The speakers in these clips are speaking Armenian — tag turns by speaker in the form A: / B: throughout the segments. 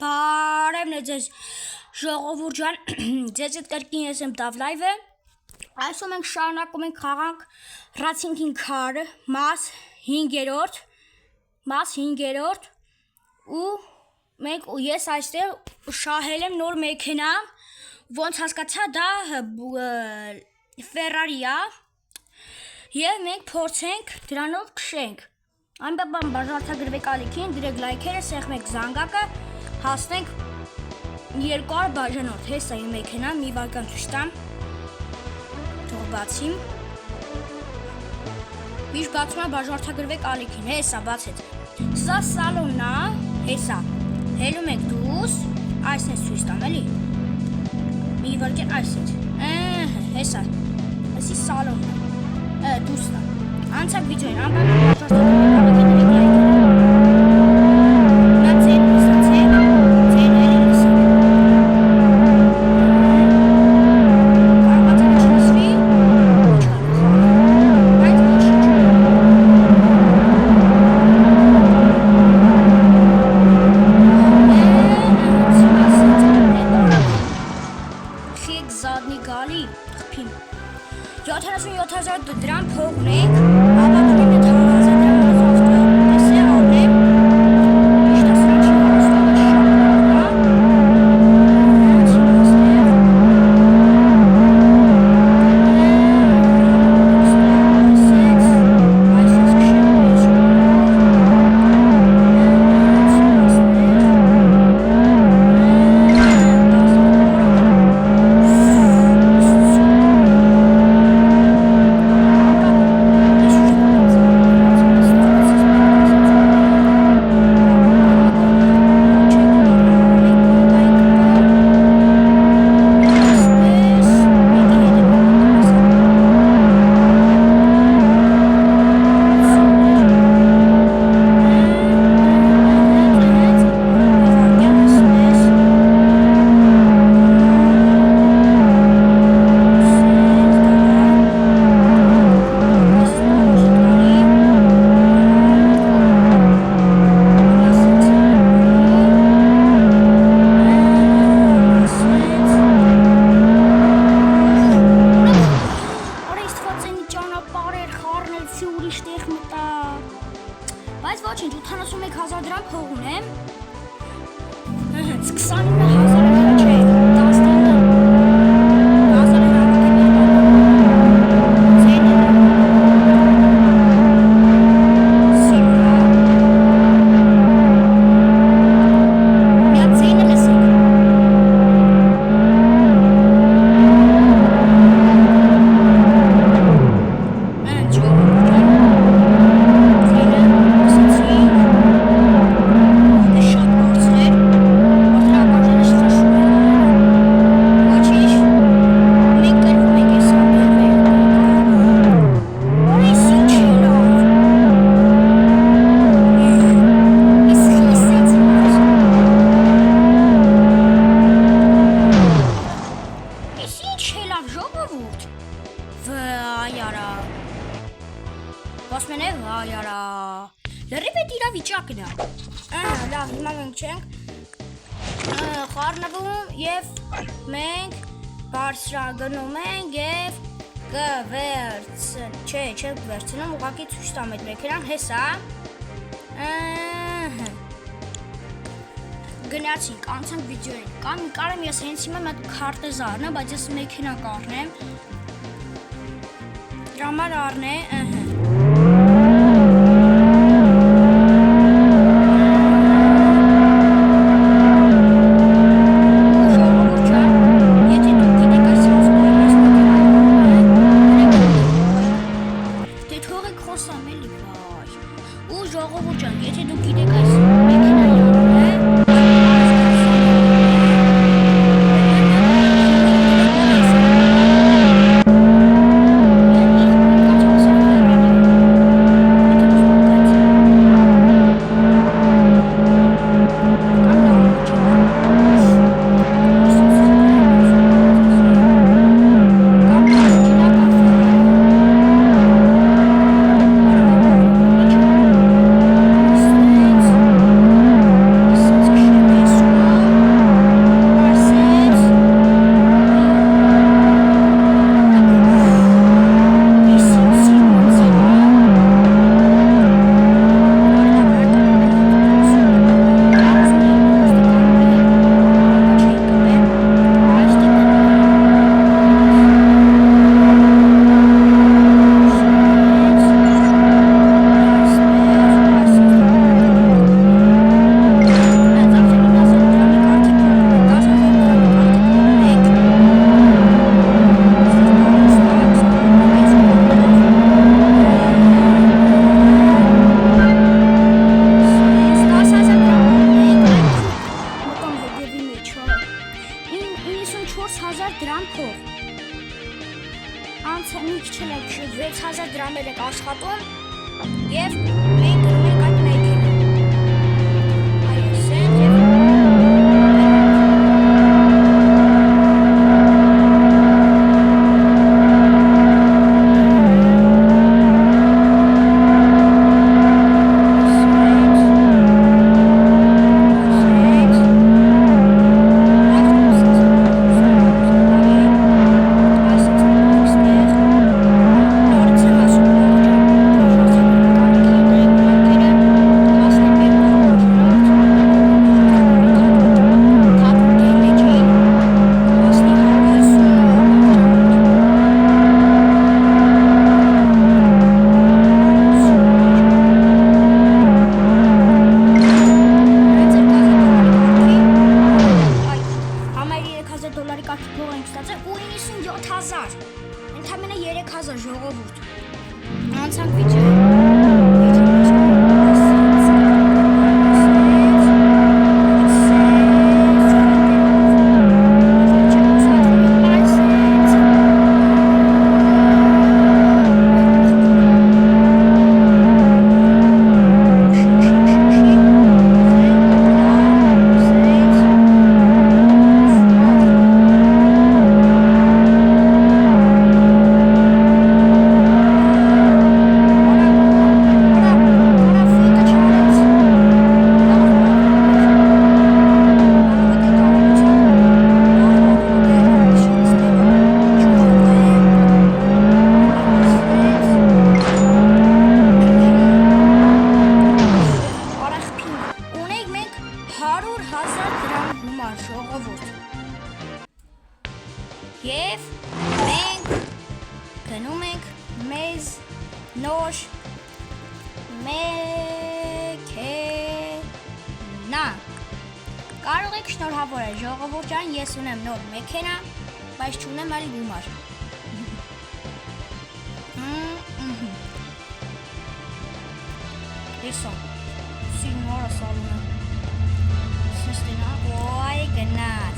A: Բարևն է ձեզ ժողովուրդ ջան, ձեզ հետ կրկին ես եմ Տավ լայվը, այսօր մենք շարունակում ենք խաղանք Racing-ին քարը, մաս 5-րդ ու ես այստեղ շահել եմ նոր մեքենա, ոնց հասկացա դա Ferrari է և մենք փորձենք դրանով քշենք, այնպես բաժանորդագրվեք ալիքին, դրեք լայքերը, սեղմեք զանգակը, հասնենք 200 բաժանորդ, հեսա իմ մեքենան, մի վարքան ցույց տամ, թող բացիմ, միշտ բացում եմ բաժանորդագրվեք ալիքին, հեսա բացեց, սա սալոնն է, հեսա, հելում եք դուս, այսն ես ցույց տամ, էլի, մի վարքան այսից, հեսա, այսի սալոնն է, դուսն է, անցակ վիդեոին, անպայման բաժանորդագրվեք ալիքին, դրեք լայքերը, Zadni gali, խփին 77,000 դրամ փող ունենք, հավաքում եմ 100,000 դրամով ավտո, տեսեք առնեմ, միշտ ասրանք չի հարստողը Բայց ոչինչ, 81,000 դրամ փող ունեմ, 29,000 չէ, 20 լրիվ էտ իրավիճակն է, լավ, հիմա մենք չենք խառնվում և մենք բարձրագնում ենք և չենք վերցնում, ուղղակի ցույց տամ այդ մեքենան, հեսա, գնացինք, անցանք վիդեոին, կարեմ ես հենց հիմա մի հատ քարտեզ առնեմ, բայց ես մեքենա կառնեմ, դրա համար առնեմ, ժողովուրդ ջան, եթե դուք գիտեք այս մեքենայի անունը, Եվ մենք գնում ենք մեզ նոր մեքենա։ Կարող եք շնորհավորել ժողովուրդ ջան, ես ունեմ նոր մեքենա, բայց չունեմ այլ գումար։ Հեսա, սիրուն արա սալունը։ Սստենա, ոայ գնաց։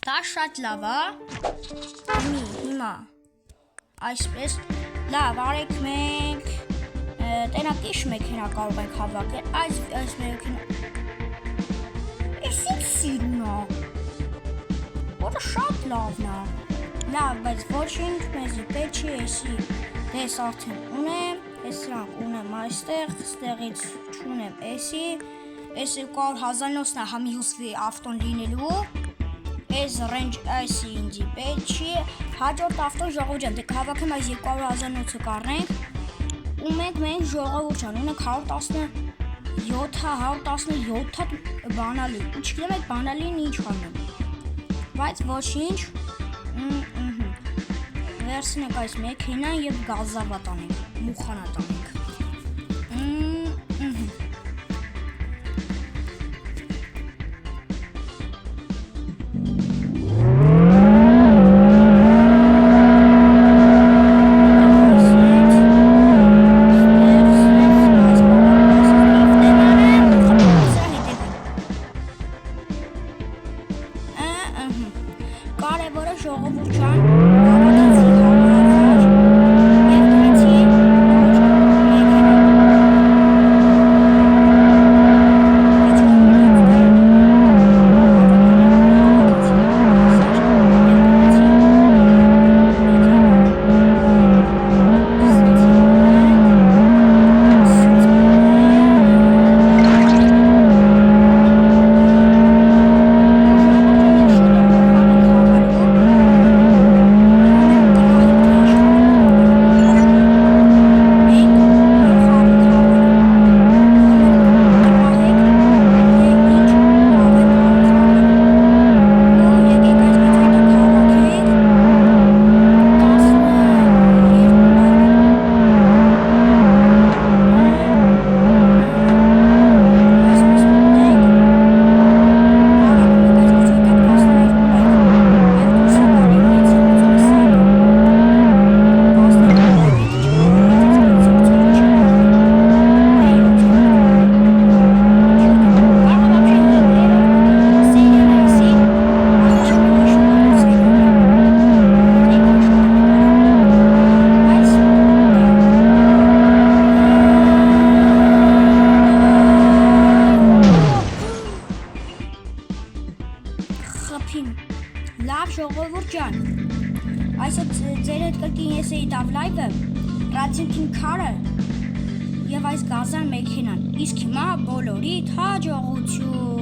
A: Դա շատ լավ է։ Հիմա այսպես լավ արեք մենք տենատիշ մեքենա կարող ենք հավաքել այս մեքենա Էսի սիրուն է որը շատ լավն է լավ բայց ոչինչ մեզի պետք չի էսի դες արդեն ունեմ ես սրանք ունեմ այստեղ ստեղից չունեմ էսի 200,000-ն է համիուսվի ավտոն լինելու Այս range այսի ինձի պետք չի հաջորդ ավտոն ժողովուրդ ջան դե հավաքեմ այս 200,000-ը կառնենք ու մենք ժողովուրդ ջան ունենք 117 բանալի ու չգիտեմ այդ բանալին ինչ անեմ բայց ոչինչ վերցնենք այս մեքենան եւ գազավա տանենք մուխանա տանենք Կարևորը ժողովուրդ ջան, հավաքեցի եւ դրեցի Լավ ժողովուրդ ջան, այսօր ձեր հետ կրկին ես էի տավ լայվը, ռադիոքին քարը և այս գազան մեքենան, իսկ հիմա բոլորիդ հաջողություն